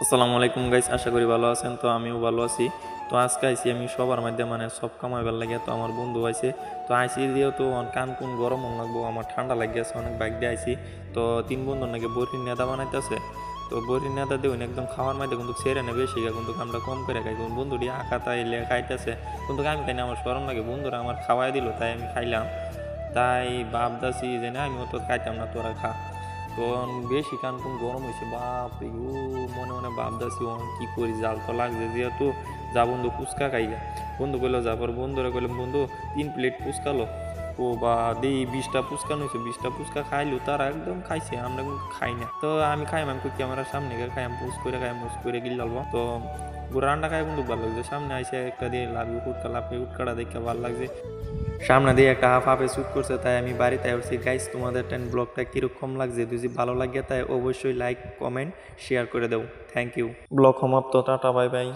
আসসালামু আলাইকুম গাইস, আশা করি ভালো আছেন। তো আমিও ভালো আছি। তো আজকে আইসি আমি সবার মধ্যে সব কামাইবার লাগে। তো আমার বন্ধু আইছে, তো আইসি যেহেতু কান কোন গরম লাগবো, আমার ঠান্ডা লাগিয়েছে অনেক, বাইক দিয়ে আইসি। তো তিন বন্ধু নাকি বরির নেতা বানাইতেছে। তো বরির নেতা দিয়ে একদম খাওয়ার মধ্যে কিন্তু ছেড়ে নেবে বেশি, কিন্তু আমরা কম করে খাই। বন্ধুটি আঁকা এলে খাইতেছে, কিন্তু আমি তাই না, আমার সরম লাগে। বন্ধুরা আমার খাওয়াই দিল, তাই আমি খাইলাম। তাই ভাবতেছি যে না, আমি অত খাইতাম না, তোরা খা। তো বেশি কান কোন গরম হয়েছে, বাপ রে, মনে মনে ভাবতেছি কি করি, জাল তো লাগছে যেহেতু। যা বন্ধু ফুচকা খাইয়া, বন্ধু কইলো যা, পর বন্ধুরা কইলাম বন্ধু 3 প্লেট ফুচকালো। ও বা দেই 20টা ফুচকা নইছে, 20টা ফুচকা খাইলো, তারা একদম খাইছে, আমরা কিন্তু খাই না। তো আমি খাইম, আমি ক্যামেরার সামনে গিয়ে খাইম, পুষ করে গিলালবো। তো পুরো রান্না খাই কিন্তু ভালো লাগছে। সামনে আইসে একটা দিয়ে লাভ উটকাটা দেখে ভালো লাগছে। সামনে দিয়ে একটা হাফ হাফে শ্যুট করছে, তাই আমি বাড়িতে উঠছি। গাইস, তোমাদের ব্লগটা কীরকম লাগছে যদি ভালো লাগে, তাই অবশ্যই লাইক কমেন্ট শেয়ার করে দাও। Thank you. ব্লগ সমাপ্ত, টাটা, বাই বাই।